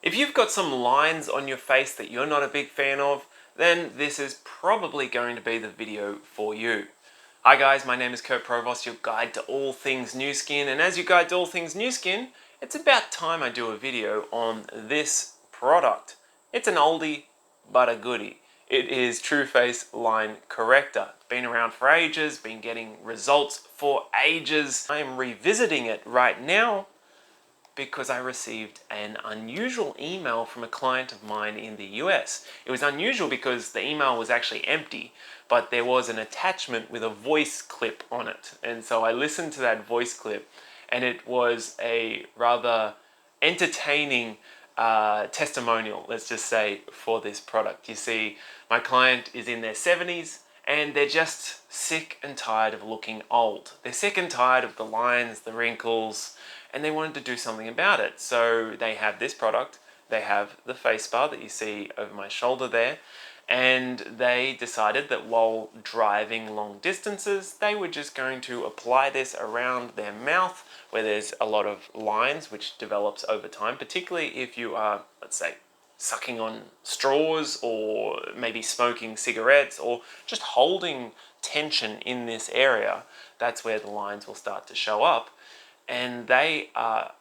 If you've got some lines on your face that you're not a big fan of, then this is probably going to be the video for you. Hi guys, my name is Kurt Provost, your guide to all things NuSkin, and as your guide to all things NuSkin, it's about time I do a video on this product. It's an oldie, but a goodie. It is Tru Face Line Corrector. It's been around for ages, been getting results for ages. I am revisiting it right now because I received an unusual email from a client of mine in the US. It was unusual because the email was actually empty, but there was an attachment with a voice clip on it. And so I listened to that voice clip, and it was a rather entertaining testimonial, let's just say, for this product. You see, my client is in their 70s, and they're just sick and tired of looking old. They're sick and tired of the lines, the wrinkles, and they wanted to do something about it. So they have this product, they have the face bar that you see over my shoulder there, and they decided that while driving long distances, they were just going to apply this around their mouth where there's a lot of lines which develops over time, particularly if you are, let's say, sucking on straws or maybe smoking cigarettes or just holding tension in this area. That's where the lines will start to show up. And they are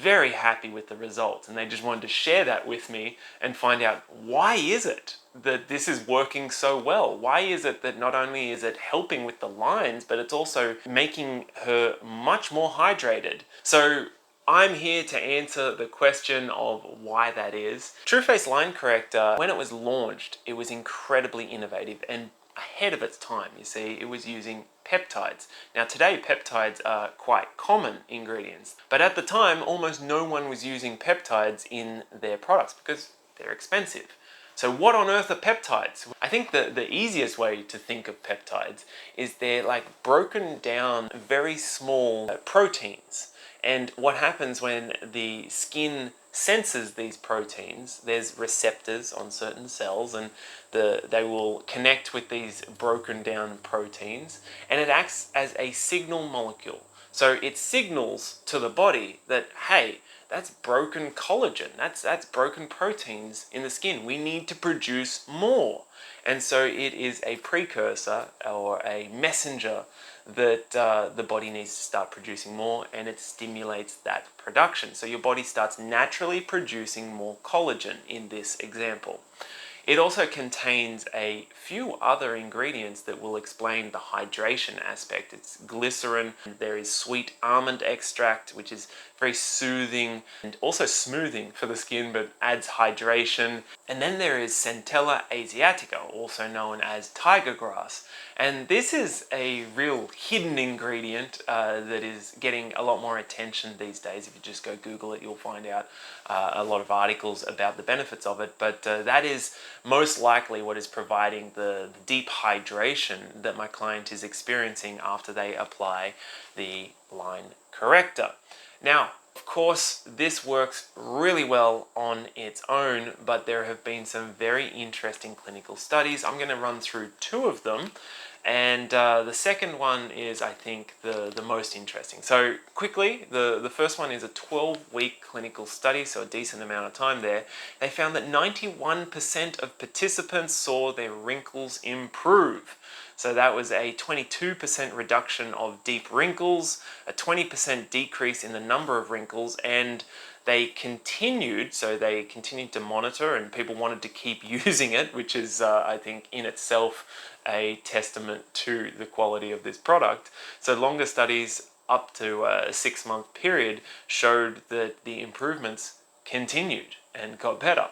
very happy with the results, and they just wanted to share that with me and find out, why is it that this is working so well? Why is it that not only is it helping with the lines, but it's also making her much more hydrated? So I'm here to answer the question of why that is. Tru Face Line Corrector, when it was launched, it was incredibly innovative and ahead of its time. You see, it was using peptides. Now today peptides are quite common ingredients, but at the time almost no one was using peptides in their products because they're expensive. So what on earth are peptides? I think the easiest way to think of peptides is they're like broken down very small proteins. And what happens when the skin senses these proteins, there's receptors on certain cells, and they will connect with these broken down proteins, and it acts as a signal molecule. So it signals to the body that, hey, that's broken collagen, that's broken proteins in the skin. We need to produce more. And so it is a precursor or a messenger that the body needs to start producing more, and it stimulates that production. So your body starts naturally producing more collagen in this example. It also contains a few other ingredients that will explain the hydration aspect. It's glycerin, there is sweet almond extract, which is very soothing and also smoothing for the skin, but adds hydration. And then there is Centella asiatica, also known as tiger grass. And this is a real hidden ingredient that is getting a lot more attention these days. If you just go Google it, you'll find out a lot of articles about the benefits of it. But that is most likely what is providing the deep hydration that my client is experiencing after they apply the line corrector. Now, of course, this works really well on its own, but there have been some very interesting clinical studies. I'm going to run through two of them, and the second one is, I think, the most interesting. So quickly, the first one is a 12-week clinical study, so a decent amount of time there. They found that 91% of participants saw their wrinkles improve. So that was a 22% reduction of deep wrinkles, a 20% decrease in the number of wrinkles, and they continued to monitor, and people wanted to keep using it, which is, I think, in itself a testament to the quality of this product. So longer studies up to a 6-month period showed that the improvements continued and got better.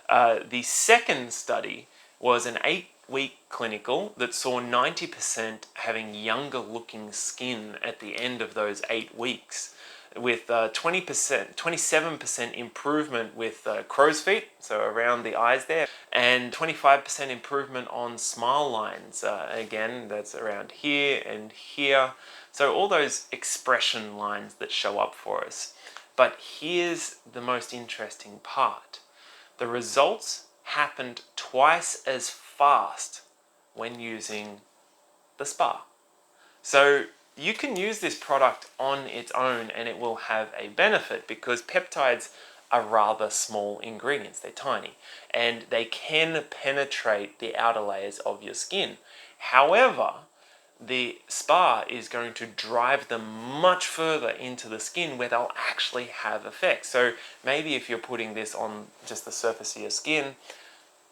The second study was an 8-week clinical that saw 90% having younger looking skin at the end of those 8 weeks, with 27% improvement with crow's feet, so around the eyes there, and 25% improvement on smile lines. Again, that's around here and here. So all those expression lines that show up for us. But here's the most interesting part. The results happened twice as fast when using the spa. So you can use this product on its own and it will have a benefit, because peptides are rather small ingredients. They're tiny and they can penetrate the outer layers of your skin. However, the spa is going to drive them much further into the skin where they'll actually have effects. So maybe if you're putting this on just the surface of your skin,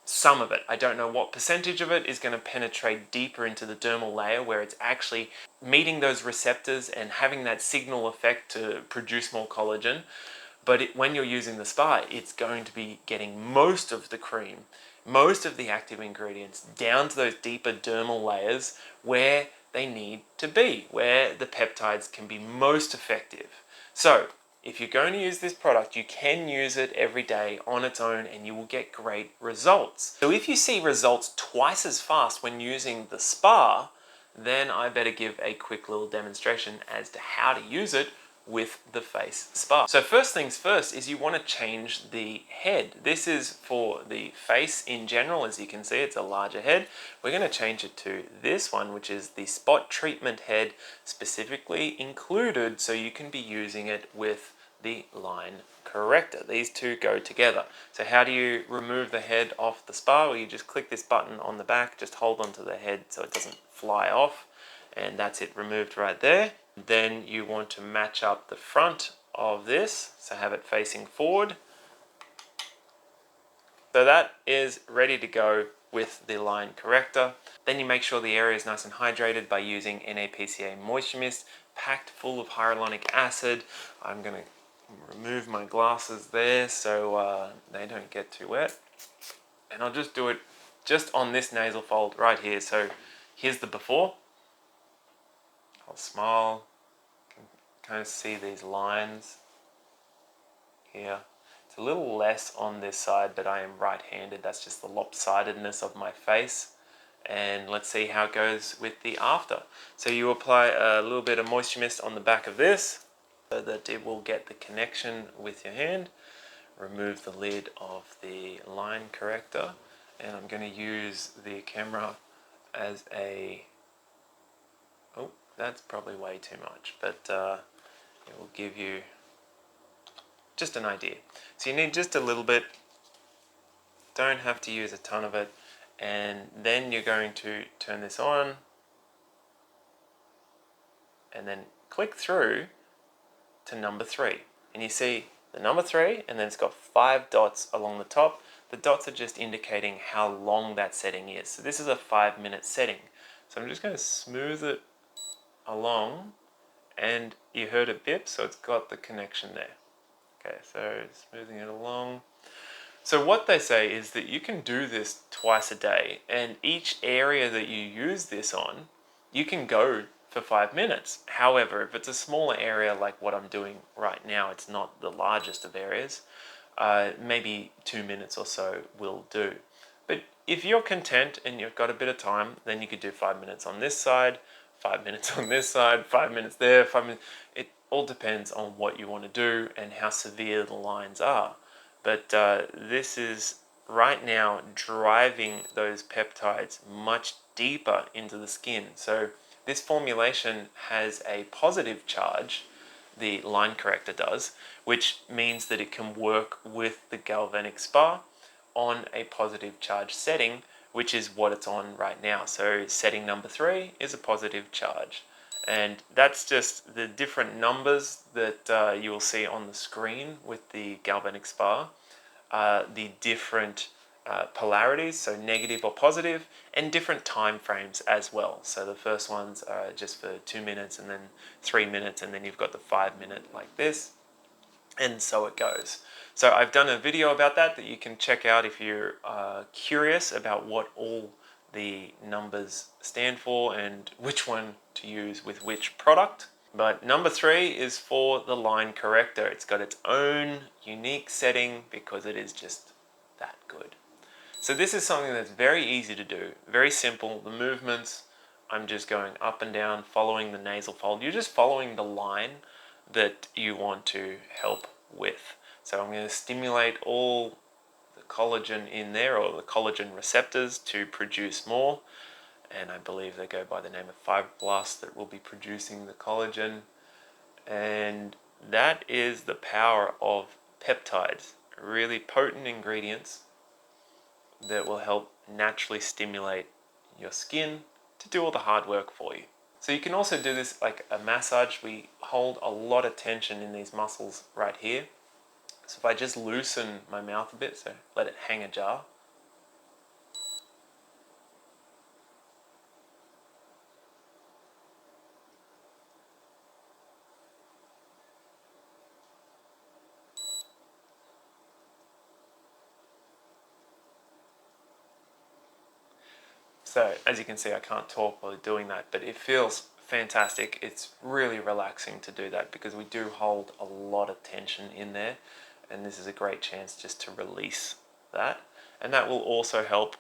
some of it, I don't know what percentage of it, is going to penetrate deeper into the dermal layer where it's actually meeting those receptors and having that signal effect to produce more collagen. But when you're using the spa, it's going to be getting most of the cream, most of the active ingredients down to those deeper dermal layers where they need to be, where the peptides can be most effective. So if you're going to use this product, you can use it every day on its own and you will get great results. So if you see results twice as fast when using the spa, then I better give a quick little demonstration as to how to use it with the face spa. So first things first is you want to change the head. This is for the face in general. As you can see, it's a larger head. We're going to change it to this one, which is the spot treatment head, specifically included so you can be using it with the line corrector. These two go together. So how do you remove the head off the spa? Well, you just click this button on the back, just hold onto the head so it doesn't fly off, and that's it removed right there. Then you want to match up the front of this, so have it facing forward. So that is ready to go with the line corrector. Then you make sure the area is nice and hydrated by using NaPCA Moisture Mist, packed full of hyaluronic acid. I'm going to remove my glasses there so they don't get too wet. And I'll just do it just on this nasal fold right here. So here's the before. I'll smile. You can kind of see these lines here. It's a little less on this side, but I am right-handed. That's just the lopsidedness of my face. And let's see how it goes with the after. So you apply a little bit of moisture mist on the back of this so that it will get the connection with your hand. Remove the lid of the line corrector, and I'm going to use the camera as a... Oh, that's probably way too much, but it will give you just an idea. So you need just a little bit, don't have to use a ton of it, and then you're going to turn this on and then click through to number 3, and you see the number 3, and then it's got 5 dots along the top. The dots are just indicating how long that setting is. So this is a 5-minute setting. So I'm just going to smooth it along, and you heard it bip, so it's got the connection there. Okay, so smoothing it along. So what they say is that you can do this twice a day, and each area that you use this on, you can go for 5 minutes. However, if it's a smaller area like what I'm doing right now, it's not the largest of areas, maybe 2 minutes or so will do. But if you're content and you've got a bit of time, then you could do 5 minutes on this side, 5 minutes on this side, 5 minutes there, 5 minutes. It all depends on what you want to do and how severe the lines are. But this is right now driving those peptides much deeper into the skin. So this formulation has a positive charge, the line corrector does, which means that it can work with the galvanic spa on a positive charge setting, which is what it's on right now. So setting number 3 is a positive charge. And that's just the different numbers that you will see on the screen with the galvanic spa, the different polarities, so negative or positive, and different time frames as well. So the first ones are just for 2 minutes, and then 3 minutes, and then you've got the 5 minute like this, and so it goes. So I've done a video about that you can check out if you're curious about what all the numbers stand for and which one to use with which product. But number 3 is for the line corrector. It's got its own unique setting because it is just that good. So this is something that's very easy to do, very simple. The movements, I'm just going up and down, following the nasal fold. You're just following the line that you want to help with. So I'm going to stimulate all the collagen in there, or the collagen receptors, to produce more. And I believe they go by the name of fibroblasts that will be producing the collagen. And that is the power of peptides, really potent ingredients that will help naturally stimulate your skin to do all the hard work for you. So you can also do this like a massage. We hold a lot of tension in these muscles right here. So if I just loosen my mouth a bit, so let it hang ajar. So as you can see, I can't talk while doing that, but it feels fantastic. It's really relaxing to do that because we do hold a lot of tension in there, and this is a great chance just to release that. And that will also help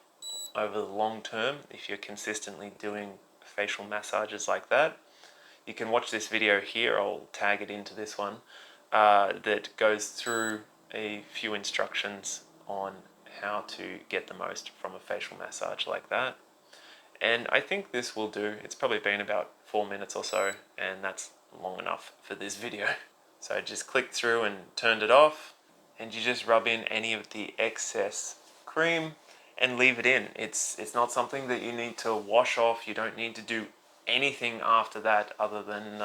over the long term if you're consistently doing facial massages like that. You can watch this video here, I'll tag it into this one, that goes through a few instructions on how to get the most from a facial massage like that. And I think this will do. It's probably been about 4 minutes or so, and that's long enough for this video. So I just clicked through and turned it off, and you just rub in any of the excess cream and leave it in. It's not something that you need to wash off. You don't need to do anything after that other than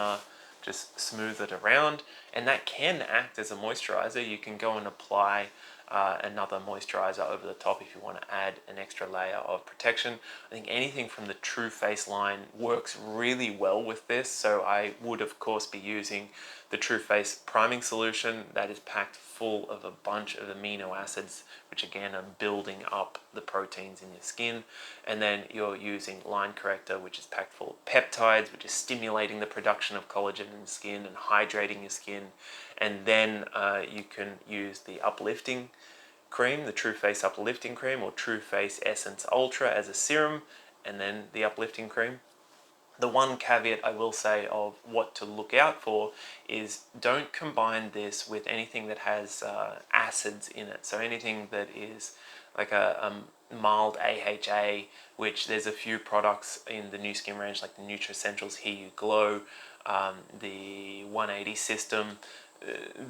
just smooth it around, and that can act as a moisturizer. You can go and apply another moisturizer over the top if you want to add an extra layer of protection. I think anything from the True Face line works really well with this, so I would of course be using the True Face priming solution that is packed full of a bunch of amino acids, which again are building up the proteins in your skin. And then you're using Line Corrector, which is packed full of peptides, which is stimulating the production of collagen in the skin and hydrating your skin. And then you can use the uplifting cream, the True Face uplifting cream, or True Face Essence Ultra as a serum, and then the uplifting cream. The one caveat I will say of what to look out for is don't combine this with anything that has acids in it. So anything that is like a mild AHA, which there's a few products in the NuSkin range, like the Nutricentials Here You Glow, the 180 system.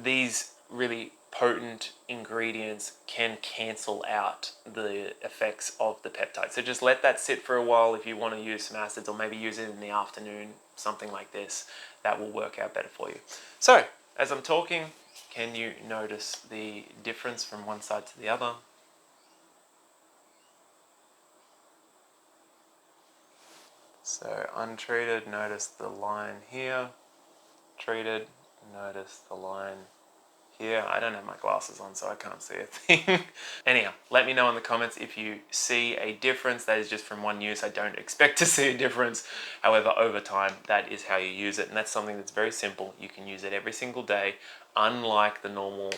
These really potent ingredients can cancel out the effects of the peptide. So just let that sit for a while if you want to use some acids, or maybe use it in the afternoon, something like this. That will work out better for you. So as I'm talking, can you notice the difference from one side to the other? So untreated, notice the line here. Treated, notice the line here. I don't have my glasses on, so I can't see a thing. Anyhow, let me know in the comments if you see a difference. That is just from one use. I don't expect to see a difference. However, over time, that is how you use it. And that's something that's very simple. You can use it every single day, unlike the normal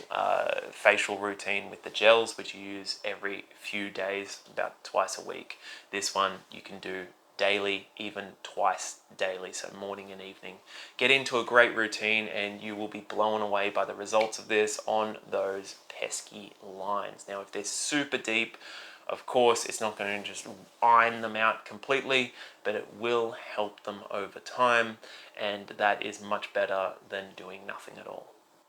facial routine with the gels, which you use every few days, about twice a week. This one you can do daily, even twice daily, so morning and evening. Get into a great routine and you will be blown away by the results of this on those pesky lines. Now, if they're super deep, of course, it's not going to just iron them out completely, but it will help them over time, and that is much better than doing nothing at all.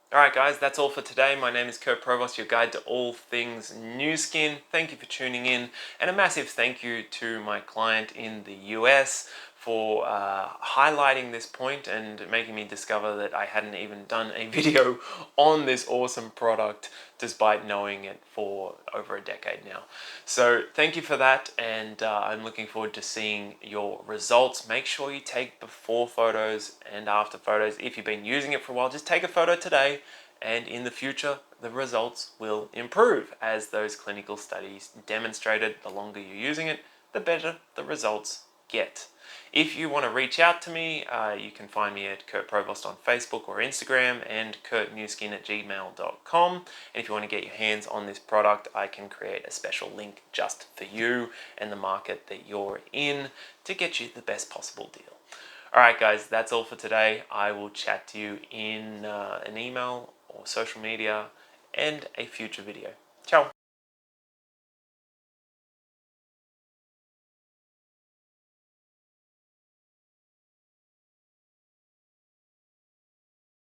Alright guys, that's all for today. My name is Kurt Provost, your guide to all things NuSkin. Thank you for tuning in, and a massive thank you to my client in the US for highlighting this point and making me discover that I hadn't even done a video on this awesome product despite knowing it for over a decade now. So thank you for that, and I'm looking forward to seeing your results. Make sure you take before photos and after photos. If you've been using it for a while, just take a photo today, and in the future the results will improve. As those clinical studies demonstrated, the longer you're using it, the better the results get. If you want to reach out to me, you can find me at Kurt Provost on Facebook or Instagram, and kurtnuskin@gmail.com. And if you want to get your hands on this product, I can create a special link just for you and the market that you're in to get you the best possible deal. Alright guys, that's all for today. I will chat to you in an email or social media and a future video. Ciao!